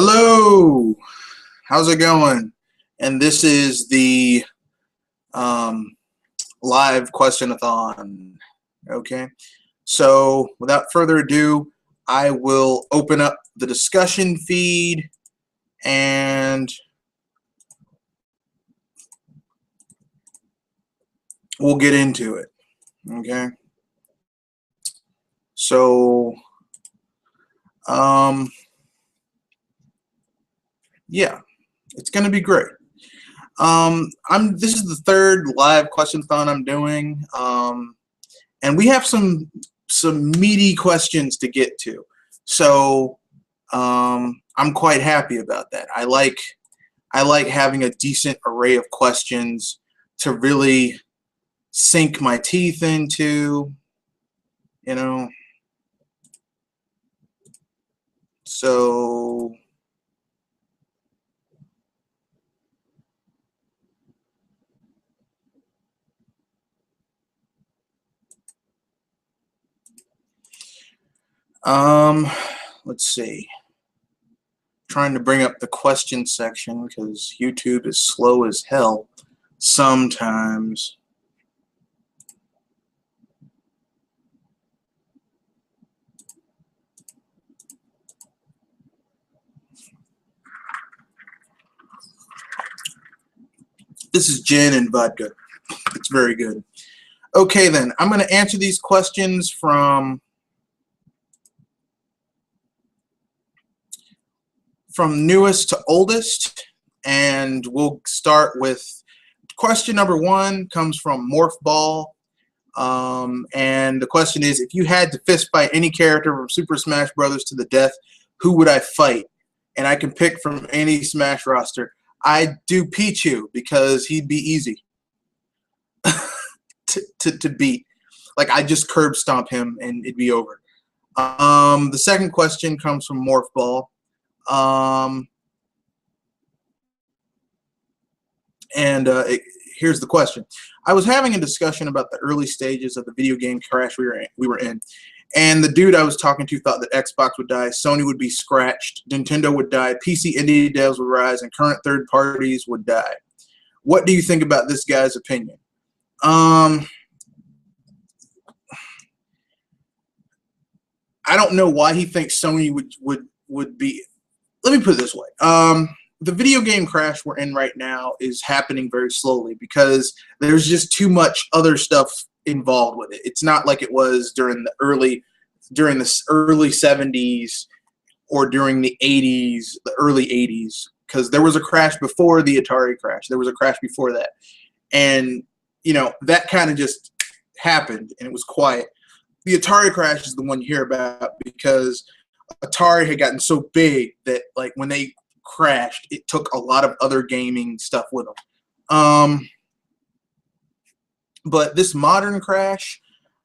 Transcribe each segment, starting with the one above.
Hello, how's it going? And this is the live questionathon. Okay, so without further ado, I will open up the discussion feed and we'll get into it. Okay, so yeah, it's gonna be great. This is the third live questionathon I'm doing, and we have some meaty questions to get to. So I'm quite happy about that. I like having a decent array of questions to really sink my teeth into, you know. So let's see. Trying to bring up the question section because YouTube is slow as hell sometimes. This is gin and vodka. It's very good. Okay, then I'm going to answer these questions from newest to oldest, and we'll start with question number 1. Comes from Morphball, and the question is, if you had to fist fight any character from Super Smash Brothers to the death, who would I fight? And I can pick from any Smash roster. I'd do Pichu because he'd be easy to beat. Like, I just curb stomp him and it'd be over. The second question comes from Morphball. Here's the question. I was having a discussion about the early stages of the video game crash we were in, and the dude I was talking to thought that Xbox would die, Sony would be scratched, Nintendo would die, PC indie devs would rise, and current third parties would die. What do you think about this guy's opinion? I don't know why he thinks Sony would be. Let me put it this way. The video game crash we're in right now is happening very slowly because there's just too much other stuff involved with it. It's not like it was during the early 70s or during the 80s, the early 80s, because there was a crash before the Atari crash. There was a crash before that. And, you know, that kind of just happened and it was quiet. The Atari crash is the one you hear about because Atari had gotten so big that, like, when they crashed, it took a lot of other gaming stuff with them. But this modern crash,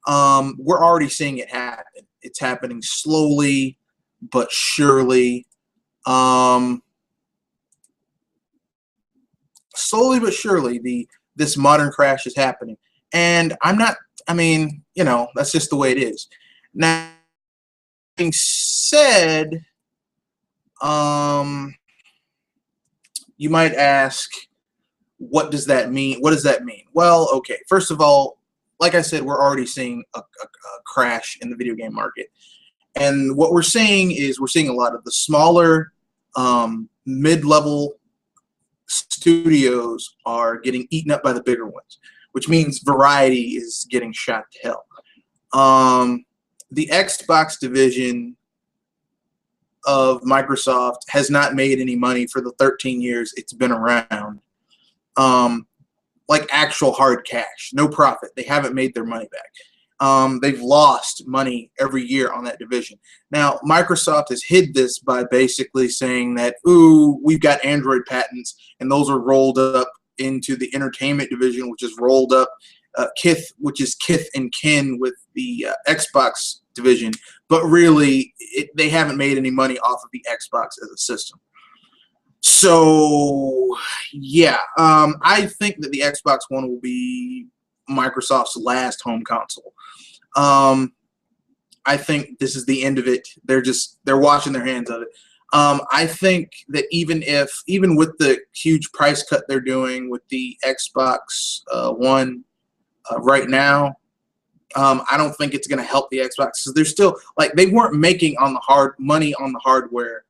we're already seeing it happen. It's happening slowly but surely. Slowly but surely, this modern crash is happening. And I mean, you know, that's just the way it is. Now, being said, you might ask, what does that mean? What does that mean? Well, okay, first of all, like I said, we're already seeing a crash in the video game market. And what we're seeing is we're seeing a lot of the smaller, mid-level studios are getting eaten up by the bigger ones, which means variety is getting shot to hell. The Xbox division of Microsoft has not made any money for the 13 years it's been around. Like actual hard cash, no profit. They haven't made their money back. They've lost money every year on that division. Now, Microsoft has hid this by basically saying that, ooh, we've got Android patents, and those are rolled up into the entertainment division, which is rolled up, which is kith and kin with the Xbox division. But really, they haven't made any money off of the Xbox as a system. So, yeah, I think that the Xbox One will be Microsoft's last home console. I think this is the end of it. They're washing their hands of it. I think that even with the huge price cut they're doing with the Xbox One right now, I don't think it's going to help the Xbox because they're still like they weren't making on the money on the hardware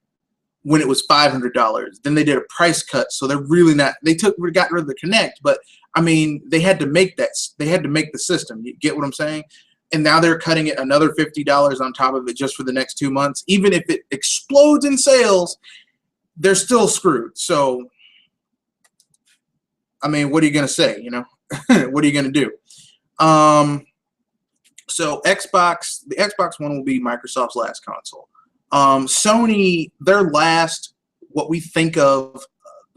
when it was $500. Then they did a price cut, so they're really not. They got rid of the Kinect, but I mean they had to make that. They had to make the system. You get what I'm saying? And now they're cutting it another $50 on top of it just for the next 2 months. Even if it explodes in sales, they're still screwed. So, I mean, what are you going to say? You know, what are you going to do? So the Xbox One will be Microsoft's last console. Sony, their last, what we think of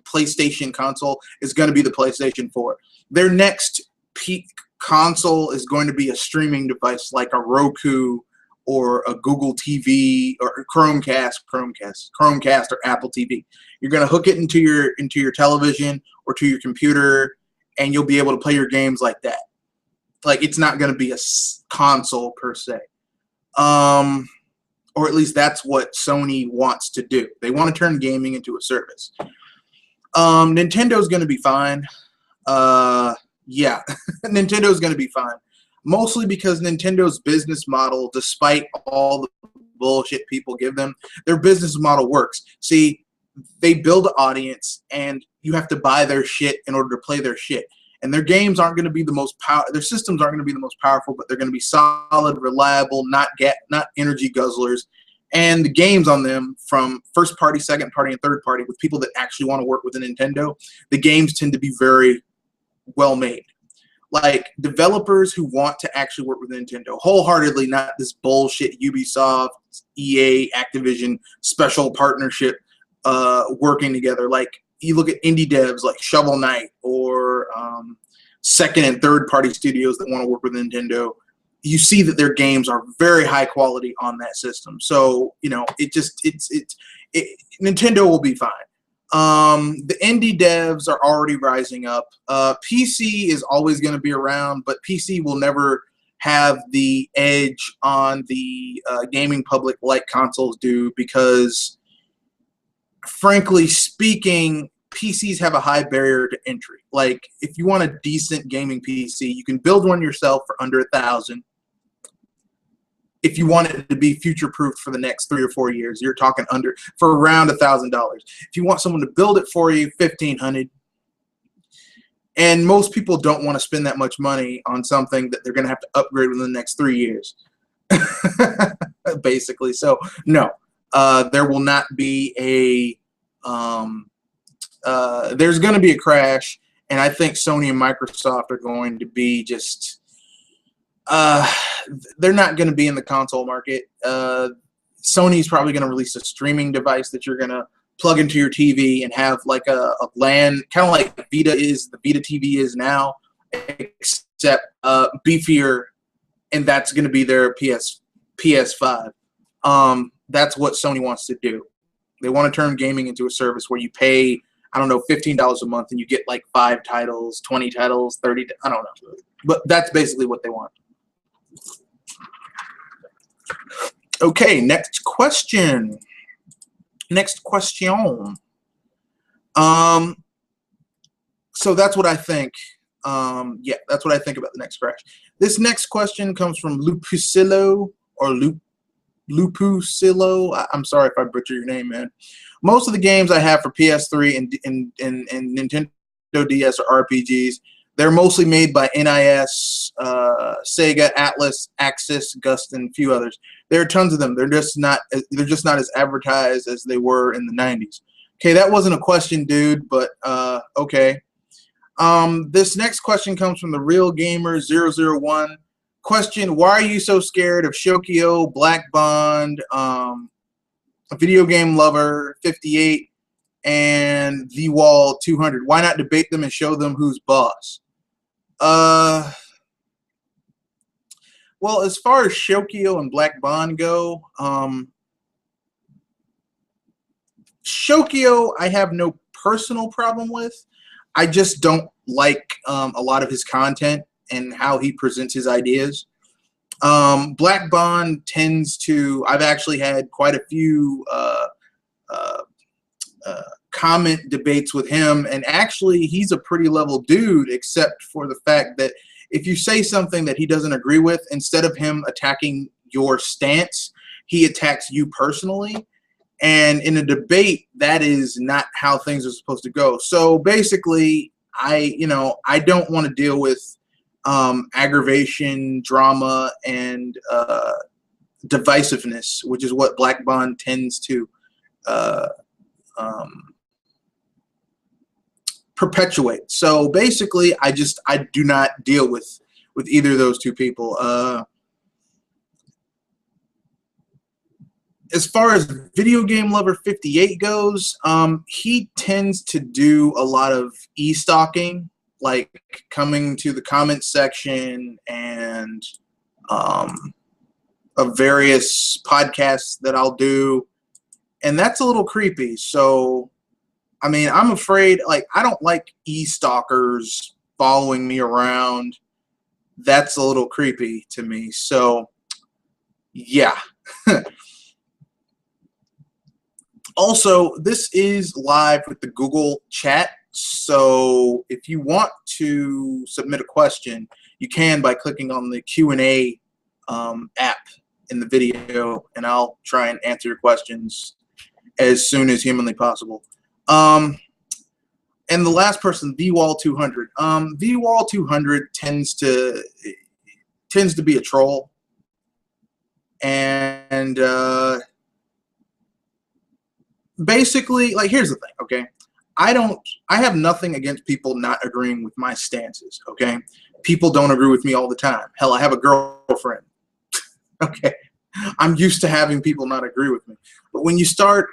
PlayStation console is going to be the PlayStation 4. Their next peak console is going to be a streaming device like a Roku or a Google TV or Chromecast or Apple TV. You're going to hook it into your television or to your computer, and you'll be able to play your games like that. Like it's not going to be a console per se, or at least that's what Sony wants to do. They want to turn gaming into a service. Nintendo's going to be fine. Yeah, Nintendo's going to be fine. Mostly because Nintendo's business model, despite all the bullshit people give them, their business model works. See, they build an audience, and you have to buy their shit in order to play their shit. And their games aren't going to be the most their systems aren't going to be the most powerful, but they're going to be solid, reliable, not energy guzzlers. And the games on them, from first party, second party, and third party, with people that actually want to work with a Nintendo, the games tend to be very well made. Like developers who want to actually work with Nintendo wholeheartedly, not this bullshit Ubisoft, EA, Activision special partnership working together. Like you look at indie devs like Shovel Knight or second and third party studios that want to work with Nintendo. You see that their games are very high quality on that system. So you know Nintendo will be fine. The indie devs are already rising up. PC is always going to be around, but PC will never have the edge on the gaming public like consoles do because, frankly speaking, PCs have a high barrier to entry. Like, if you want a decent gaming PC, you can build one yourself for under $1,000. If you want it to be future-proofed for the next 3 or 4 years, you're talking for around $1,000. If you want someone to build it for you, $1,500. And most people don't want to spend that much money on something that they're going to have to upgrade within the next 3 years, basically. So no, there will not be a. There's going to be a crash, and I think Sony and Microsoft are going to be just. They're not going to be in the console market. Sony's probably going to release a streaming device that you're going to plug into your TV and have like a LAN, kind of like the Vita TV is now, except beefier, and that's going to be their PS5. That's what Sony wants to do. They want to turn gaming into a service where you pay, I don't know, $15 a month and you get like 5 titles, 20 titles, 30, I don't know. But that's basically what they want. Okay, next question. So that's what I think. Yeah, that's what I think about the next crash. This next question comes from Lupusilo or Lupusilo. I'm sorry if I butcher your name, man. Most of the games I have for PS3 and Nintendo DS are RPGs. They're mostly made by NIS, Sega, Atlas, Axis, Gust, and a few others. There are tons of them. They're just not as advertised as they were in the 90s. Okay, that wasn't a question, dude, but okay. This next question comes from the Real Gamer 001. Question: why are you so scared of Shokio, Black Bond, a Video Game Lover 58, and The Wall 200? Why not debate them and show them who's boss? Well, as far as Shokio and Black Bond go, Shokio I have no personal problem with. I just don't like a lot of his content and how he presents his ideas. Black Bond tends to, I've actually had quite a few comment debates with him, and actually he's a pretty level dude, except for the fact that if you say something that he doesn't agree with, instead of him attacking your stance, he attacks you personally. And in a debate, that is not how things are supposed to go. So basically, I don't want to deal with aggravation, drama, and divisiveness, which is what Black Bond tends to perpetuate. So basically, I do not deal with either of those two people. As far as Video Game Lover 58 goes, he tends to do a lot of e-stalking, like coming to the comment section and of various podcasts that I'll do, and that's a little creepy. So, I mean, I'm afraid, like, I don't like e-stalkers following me around. That's a little creepy to me. So, yeah. Also, this is live with the Google chat, so if you want to submit a question, you can by clicking on the Q&A app in the video, and I'll try and answer your questions as soon as humanly possible. And the last person, VWall200. VWall200 tends to be a troll, and basically, like, here's the thing, okay? I have nothing against people not agreeing with my stances, okay? People don't agree with me all the time. Hell, I have a girlfriend, okay? I'm used to having people not agree with me. But when you start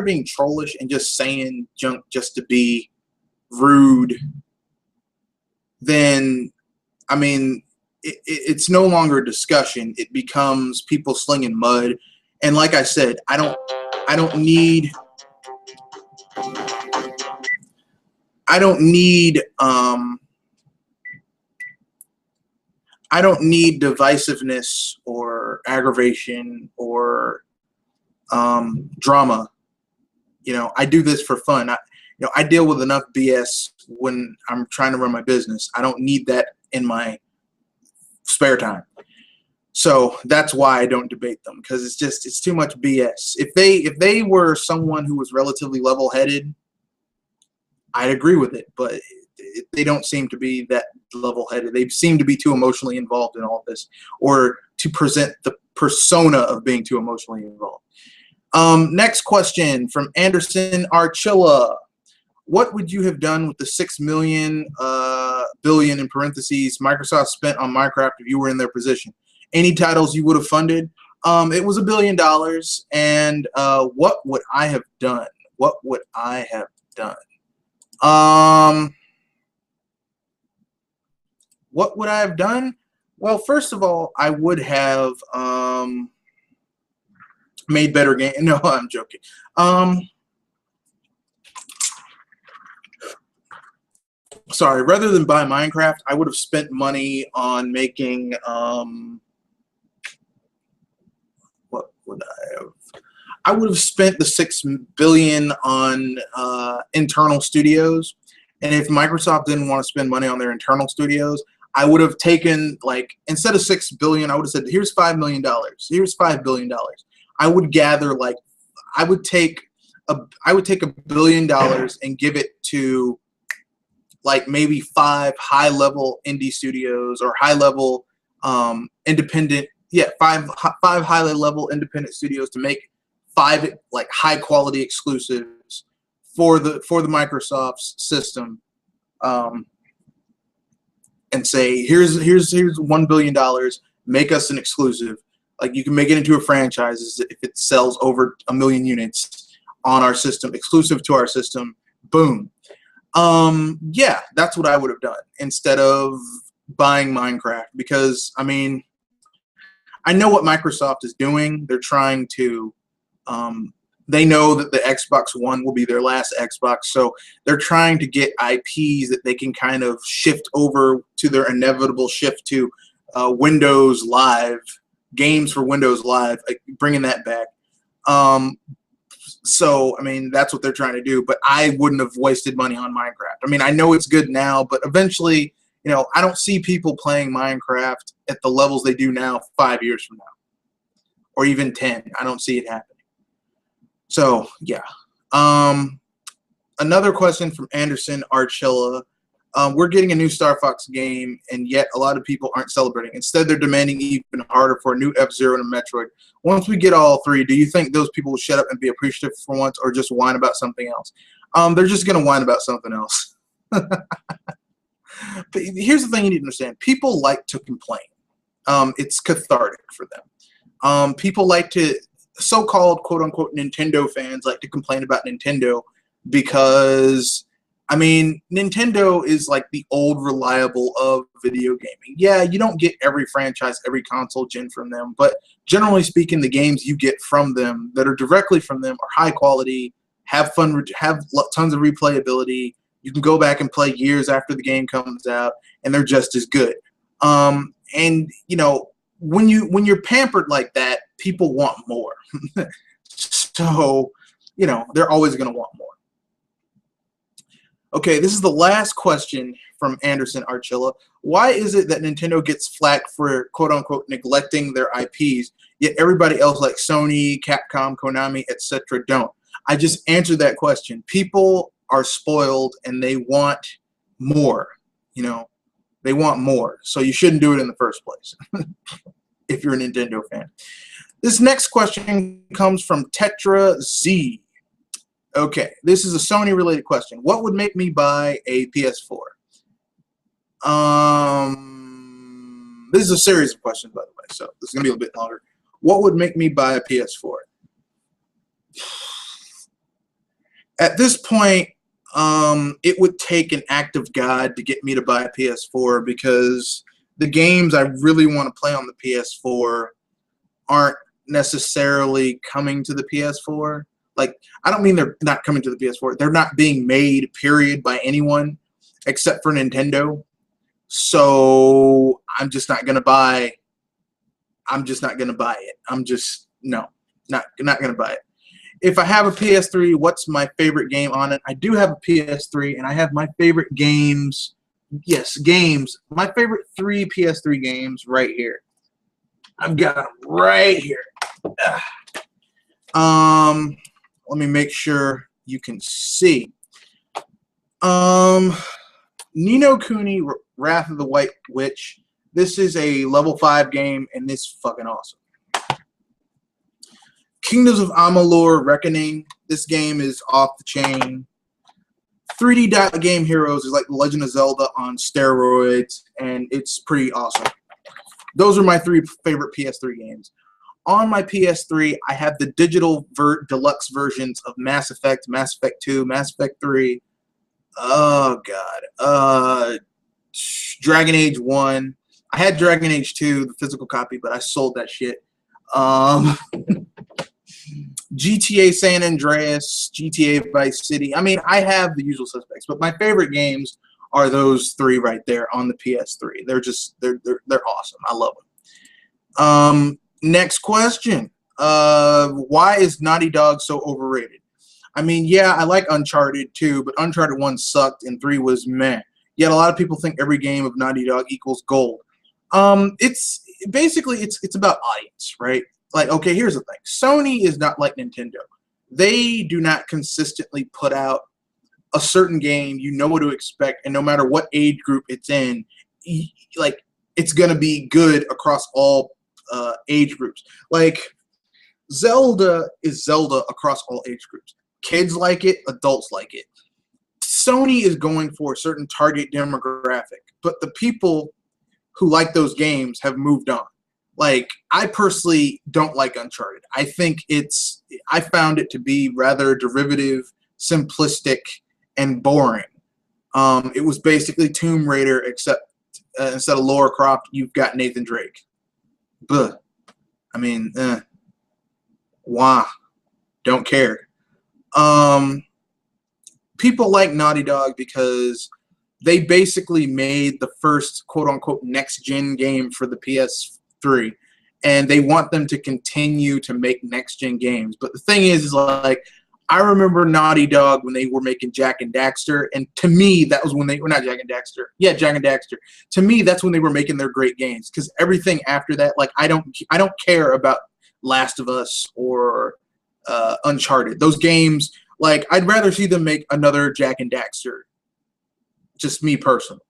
being trollish and just saying junk just to be rude, then, I mean, it's no longer a discussion. It becomes people slinging mud. And like I said, I don't need divisiveness or aggravation or drama. You know, I do this for fun. I deal with enough BS when I'm trying to run my business. I don't need that in my spare time. So that's why I don't debate them, because it's too much BS. If they were someone who was relatively level-headed, I'd agree with it, but they don't seem to be that level-headed. They seem to be too emotionally involved in all of this, or to present the persona of being too emotionally involved. Next question from Anderson Archilla. What would you have done with the $6 billion in parentheses Microsoft spent on Minecraft if you were in their position? Any titles you would have funded? It was $1 billion, and what would I have done? What would I have done? What would I have done? Well, first of all, I would have made better games. No, I'm joking. Sorry, rather than buy Minecraft, I would have spent money on making what would I have? I would have spent the $6 billion on internal studios, and if Microsoft didn't want to spend money on their internal studios, I would have taken, like, instead of $6 billion, I would have said, here's $5 million, here's $5 billion. I would gather, like, I would take $1 billion and give it to, like, maybe 5 high-level indie studios or high-level independent. Yeah, five high-level independent studios to make 5, like, high-quality exclusives for the Microsoft's system, and say, here's $1 billion, make us an exclusive. Like, you can make it into a franchise if it sells over 1 million units on our system, exclusive to our system. Boom. Yeah, that's what I would have done instead of buying Minecraft, because, I mean, I know what Microsoft is doing. They're trying to, they know that the Xbox One will be their last Xbox, so they're trying to get IPs that they can kind of shift over to their inevitable shift to Windows Live, games for Windows Live, like bringing that back. So, I mean, that's what they're trying to do, but I wouldn't have wasted money on Minecraft. I mean, I know it's good now, but eventually, you know, I don't see people playing Minecraft at the levels they do now 5 years from now, or even 10. I don't see it happening. So, yeah. Another question from Anderson Archilla. We're getting a new Star Fox game, and yet a lot of people aren't celebrating. Instead, they're demanding even harder for a new F-Zero and a Metroid. Once we get all three, do you think those people will shut up and be appreciative for once, or just whine about something else? They're just going to whine about something else. But here's the thing you need to understand. People like to complain. It's cathartic for them. People like to, so-called quote-unquote Nintendo fans like to complain about Nintendo because, I mean, Nintendo is like the old reliable of video gaming. Yeah, you don't get every franchise, every console gen from them, but generally speaking, the games you get from them that are directly from them are high quality, have fun, have tons of replayability. You can go back and play years after the game comes out, and they're just as good. And you know, when you're pampered like that, people want more. So, you know, they're always going to want more. Okay, this is the last question from Anderson Archilla. Why is it that Nintendo gets flack for quote-unquote neglecting their IPs, yet everybody else like Sony, Capcom, Konami, etc. don't? I just answered that question. People are spoiled and they want more, you know. They want more, so you shouldn't do it in the first place if you're a Nintendo fan. This next question comes from Tetra Z. Okay, this is a Sony-related question. What would make me buy a PS4? This is a series of questions, by the way, so this is going to be a bit longer. What would make me buy a PS4? At this point, it would take an act of God to get me to buy a PS4 because the games I really want to play on the PS4 aren't necessarily coming to the PS4. Like, I don't mean they're not coming to the PS4. They're not being made, period, by anyone except for Nintendo. So I'm just not gonna buy. I'm just not gonna buy it. I'm just not gonna buy it. If I have a PS3, what's my favorite game on it? I do have a PS3, and I have my favorite games. Yes, games. My favorite 3 PS3 games right here. I've got them right here. Let me make sure you can see. Ni no Kuni Wrath of the White Witch. This is a level 5 game, and this is fucking awesome. Kingdoms of Amalur Reckoning. This game is off the chain. 3D Game Heroes is like The Legend of Zelda on steroids, and it's pretty awesome. Those are my 3 favorite PS3 games. On my PS3, I have the digital deluxe versions of Mass Effect, Mass Effect 2, Mass Effect 3. Oh, God. Dragon Age 1. I had Dragon Age 2, the physical copy, but I sold that shit. GTA San Andreas, GTA Vice City. I mean, I have the usual suspects, but my favorite games are those 3 right there on the PS3. They're just, they're awesome. I love them. Next question. Why is Naughty Dog so overrated? I mean, yeah, I like Uncharted 2, but Uncharted 1 sucked and 3 was meh. Yet a lot of people think every game of Naughty Dog equals gold. It's basically it's about audience, right? Like, okay, here's the thing. Sony is not like Nintendo. They do not consistently put out a certain game. You know what to expect, and no matter what age group it's in, like, it's gonna be good across all age groups. Like, Zelda is Zelda across all age groups. Kids like it, adults like it. Sony is going for a certain target demographic, but the people who like those games have moved on. Like, I personally don't like Uncharted. I think I found it to be rather derivative, simplistic, and boring. It was basically Tomb Raider, except instead of Lara Croft, you've got Nathan Drake. But I mean, why? Don't care. People like Naughty Dog because they basically made the first quote-unquote next-gen game for the PS3, and they want them to continue to make next-gen games. But the thing is like, I remember Naughty Dog when they were making Jak and Daxter, and to me, that was when they were not Jak and Daxter. Yeah, Jak and Daxter. To me, that's when they were making their great games. Because everything after that, like I don't care about Last of Us or Uncharted. Those games, like I'd rather see them make another Jak and Daxter. Just me personally.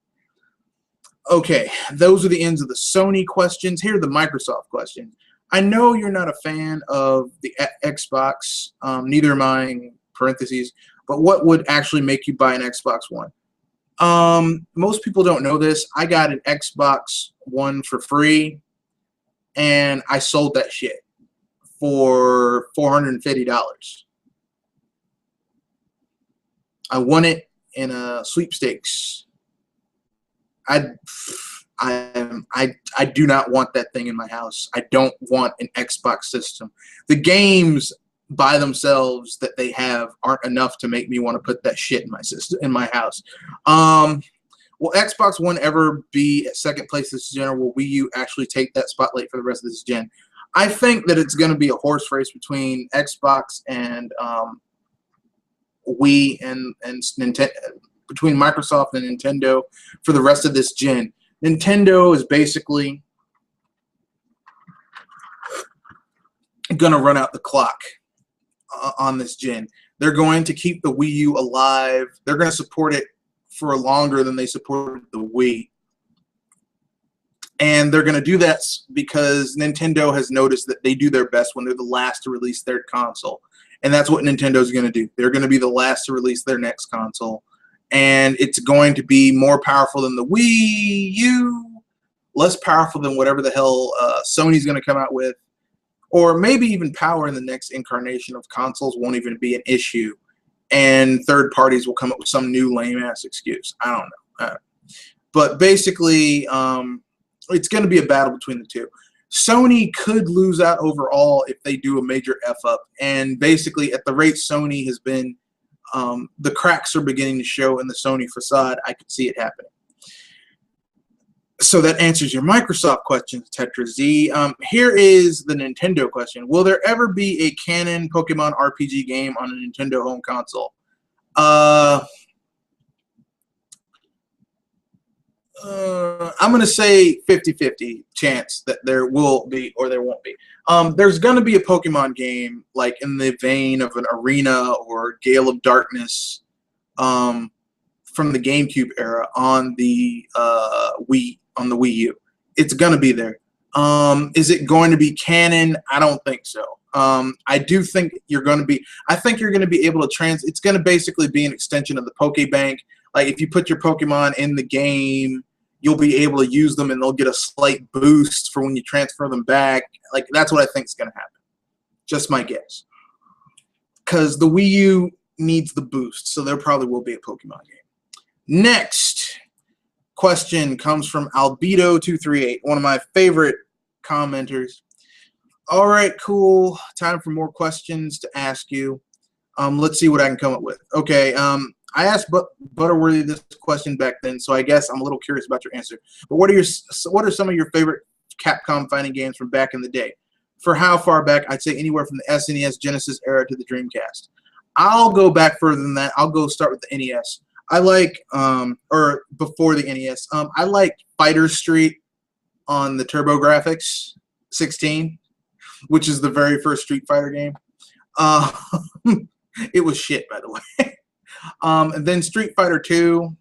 Okay, those are the ends of the Sony questions. Here are the Microsoft questions. I know you're not a fan of the Xbox, neither am I, in parentheses, but what would actually make you buy an Xbox One? Most people don't know this. I got an Xbox One for free, and I sold that shit for $450. I won it in a sweepstakes. I do not want that thing in my house. I don't want an Xbox system. The games by themselves that they have aren't enough to make me want to put that shit in my system in my house. Will Xbox One ever be at second place this gen, or will Wii U actually take that spotlight for the rest of this gen? I think that it's going to be a horse race between Xbox and Wii and Nintendo, between Microsoft and Nintendo for the rest of this gen. Nintendo is basically going to run out the clock on this gen. They're going to keep the Wii U alive. They're going to support it for longer than they supported the Wii. And they're going to do that because Nintendo has noticed that they do their best when they're the last to release their console. And that's what Nintendo's going to do. They're going to be the last to release their next console. And it's going to be more powerful than the Wii U, less powerful than whatever the hell Sony's going to come out with, or maybe even power in the next incarnation of consoles won't even be an issue, and third parties will come up with some new lame-ass excuse. I don't know. But basically, it's going to be a battle between the two. Sony could lose out overall if they do a major F-up, and basically at the rate Sony has been, the cracks are beginning to show in the Sony facade. I could see it happening. So that answers your Microsoft question, Tetra Z. Here is the Nintendo question. Will there ever be a canon Pokemon RPG game on a Nintendo home console? I'm going to say 50-50 chance that there will be or there won't be. There's going to be a Pokemon game like in the vein of an Arena or Gale of Darkness from the GameCube era on the Wii U. It's going to be there. Is it going to be canon? I don't think so. I do think you're going to be. I think you're going to be able to It's going to basically be an extension of the Pokebank. Like if you put your Pokemon in the game, you'll be able to use them, and they'll get a slight boost for when you transfer them back. Like that's what I think is going to happen. Just my guess. Because the Wii U needs the boost, so there probably will be a Pokemon game. Next question comes from Albedo238, one of my favorite commenters. All right, cool. Time for more questions to ask you. Let's see what I can come up with. Okay, I asked Butterworthy this question back then, so I guess I'm a little curious about your answer. But what are some of your favorite Capcom fighting games from back in the day? For how far back? I'd say anywhere from the SNES Genesis era to the Dreamcast. I'll go back further than that. I'll go start with the NES. I like, or before the NES, I like Fighter Street on the TurboGrafx 16, which is the very first Street Fighter game. It was shit, by the way. And then Street Fighter 2,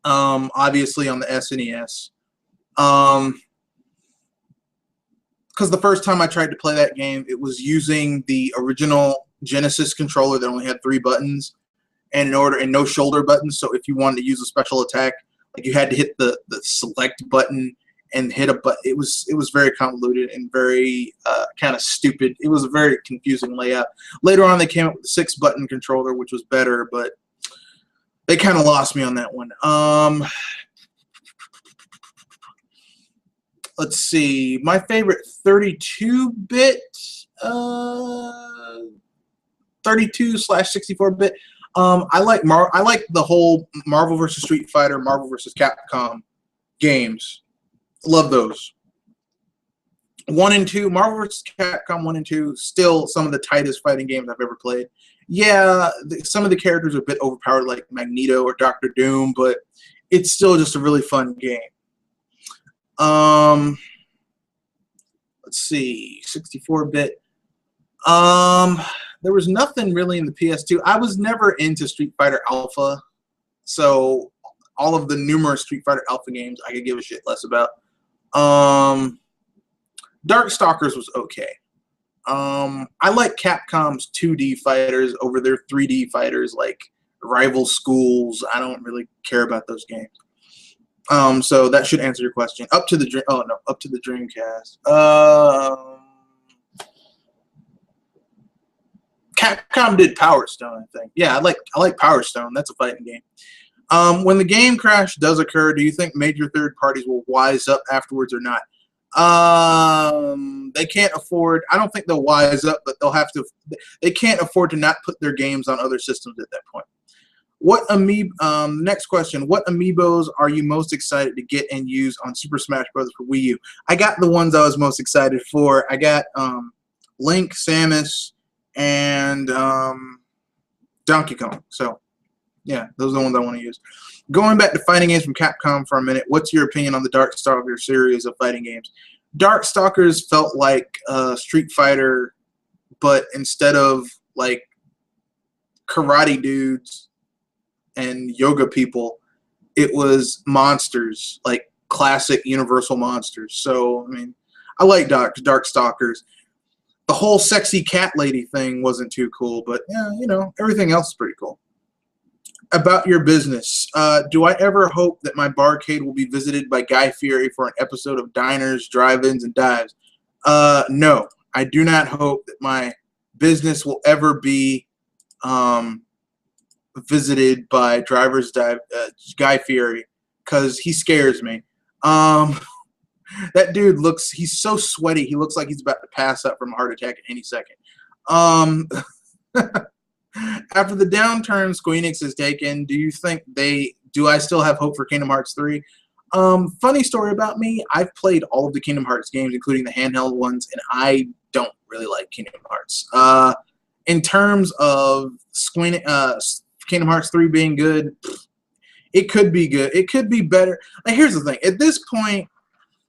obviously on the SNES. Because the first time I tried to play that game, it was using the original Genesis controller that only had 3 buttons and no shoulder buttons. So if you wanted to use a special attack, like you had to hit the select button and hit a button. It was very convoluted and very kind of stupid. It was a very confusing layout. Later on, they came up with the 6-button controller, which was better, but they kind of lost me on that one. Let's see. My favorite 32-bit, 32/64-bit. I like the whole Marvel vs. Street Fighter, Marvel vs. Capcom games. Love those. 1 and 2, Marvel vs. Capcom 1 and 2, still some of the tightest fighting games I've ever played. Yeah, some of the characters are a bit overpowered, like Magneto or Doctor Doom, but it's still just a really fun game. Let's see, 64-bit. There was nothing really in the PS2. I was never into Street Fighter Alpha, so all of the numerous Street Fighter Alpha games I could give a shit less about. Darkstalkers was okay. I like Capcom's 2D fighters over their 3D fighters like Rival Schools. I don't really care about those games. So that should answer your question. Up to the Dreamcast. Capcom did Power Stone, I think. Yeah, I like Power Stone. That's a fighting game. When the game crash does occur, do you think major third parties will wise up afterwards or not? They can't afford. I don't think they'll wise up, but they'll have to. They can't afford to not put their games on other systems at that point. Next question. What amiibos are you most excited to get and use on Super Smash Bros. For Wii U? I got the ones I was most excited for. I got Link, Samus, and Donkey Kong. So, yeah, those are the ones I want to use. Going back to fighting games from Capcom for a minute, what's your opinion on the Darkstalkers series of fighting games? Darkstalkers felt like Street Fighter, but instead of like karate dudes and yoga people, it was monsters, like classic Universal monsters. So, I mean, I like Darkstalkers. The whole sexy cat lady thing wasn't too cool, but yeah, you know, everything else is pretty cool. About your business, do I ever hope that my barcade will be visited by Guy Fieri for an episode of Diners, Drive-Ins, and Dives? No, I do not hope that my business will ever be visited by Guy Fieri, because he scares me. That dude he's so sweaty, he looks like he's about to pass out from a heart attack at any second. After the downturn Square Enix has taken, do I still have hope for Kingdom Hearts 3? Funny story about me, I've played all of the Kingdom Hearts games, including the handheld ones, and I don't really like Kingdom Hearts. In terms of Kingdom Hearts 3 being good, it could be good. It could be better. Like, here's the thing. At this point,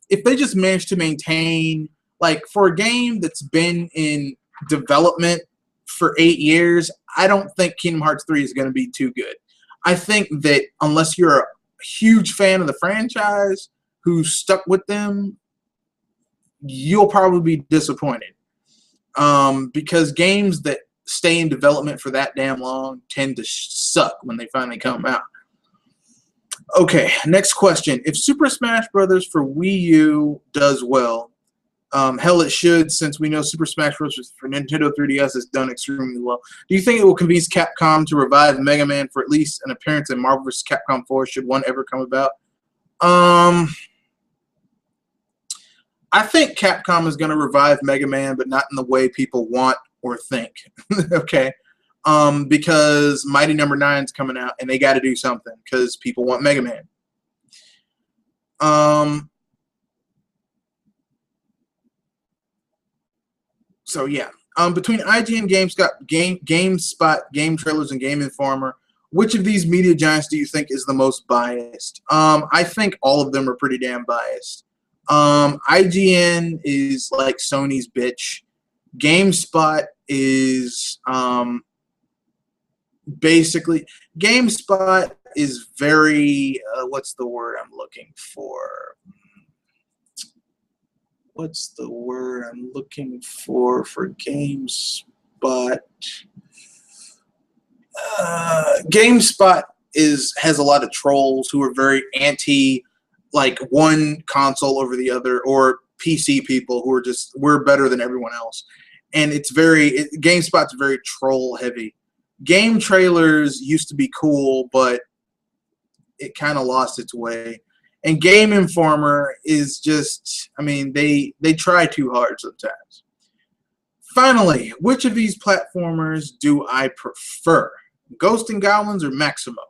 if they just manage to maintain, like, for a game that's been in development for 8 years, I don't think Kingdom Hearts 3 is going to be too good. I think that unless you're a huge fan of the franchise who's stuck with them, you'll probably be disappointed. Because games that stay in development for that damn long tend to suck when they finally come out. Okay, next question. If Super Smash Bros. For Wii U does well, hell, it should, since we know Super Smash Bros. For Nintendo 3DS has done extremely well. Do you think it will convince Capcom to revive Mega Man for at least an appearance in Marvel vs. Capcom 4 should one ever come about? I think Capcom is going to revive Mega Man, but not in the way people want or think. Okay? Because Mighty Number 9 is coming out, and they got to do something because people want Mega Man. So yeah, between IGN, GameSpot, Game Trailers, and Game Informer, which of these media giants do you think is the most biased? I think all of them are pretty damn biased. IGN is like Sony's bitch. GameSpot is basically, GameSpot is very what's the word I'm looking for? What's the word I'm looking for GameSpot? GameSpot has a lot of trolls who are very anti, like, one console over the other, or PC people who are just, we're better than everyone else. And GameSpot's very troll heavy. Game Trailers used to be cool, but it kind of lost its way. And Game Informer is just, I mean, they try too hard sometimes. Finally, which of these platformers do I prefer? Ghost and Goblins or Maximo?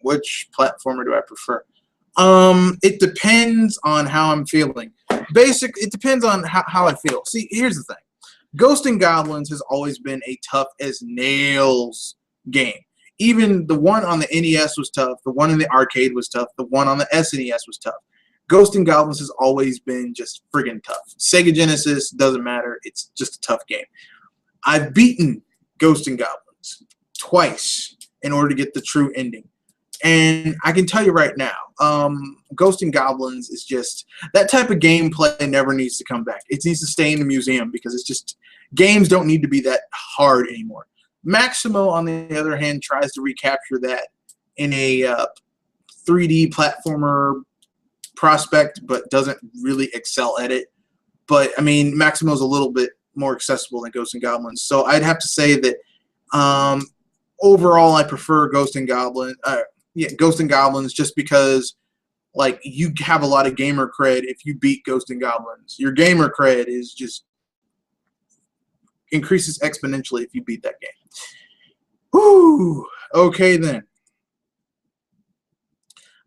Which platformer do I prefer? It depends on how I'm feeling. It depends on how I feel. See, here's the thing. Ghost and Goblins has always been a tough as nails game. Even the one on the NES was tough. The one in the arcade was tough. The one on the SNES was tough. Ghost and Goblins has always been just friggin' tough. Sega Genesis, doesn't matter. It's just a tough game. I've beaten Ghost and Goblins twice in order to get the true ending. And I can tell you right now, Ghost and Goblins is just, that type of gameplay never needs to come back. It needs to stay in the museum because it's just, games don't need to be that hard anymore. Maximo, on the other hand, tries to recapture that in a 3D platformer prospect, but doesn't really excel at it. But, I mean, Maximo's a little bit more accessible than Ghost and Goblins. So I'd have to say that overall I prefer Ghost and Goblins. Ghost and Goblins, just because, like, you have a lot of gamer cred if you beat Ghost and Goblins. Your gamer cred is just increases exponentially if you beat that game. Whew. Okay, then.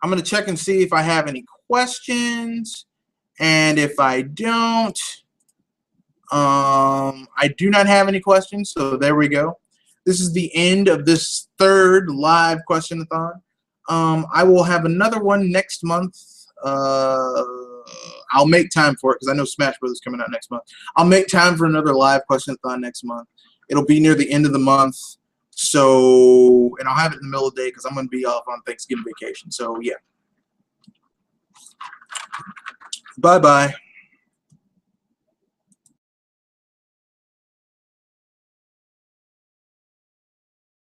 I'm going to check and see if I have any questions. And if I don't, I do not have any questions. So there we go. This is the end of this third live Questionathon. I will have another one next month. I'll make time for it because I know Smash Bros. Is coming out next month. I'll make time for another live Questionathon next month. It'll be near the end of the month. So, and I'll have it in the middle of the day because I'm going to be off on Thanksgiving vacation. So, yeah. Bye-bye.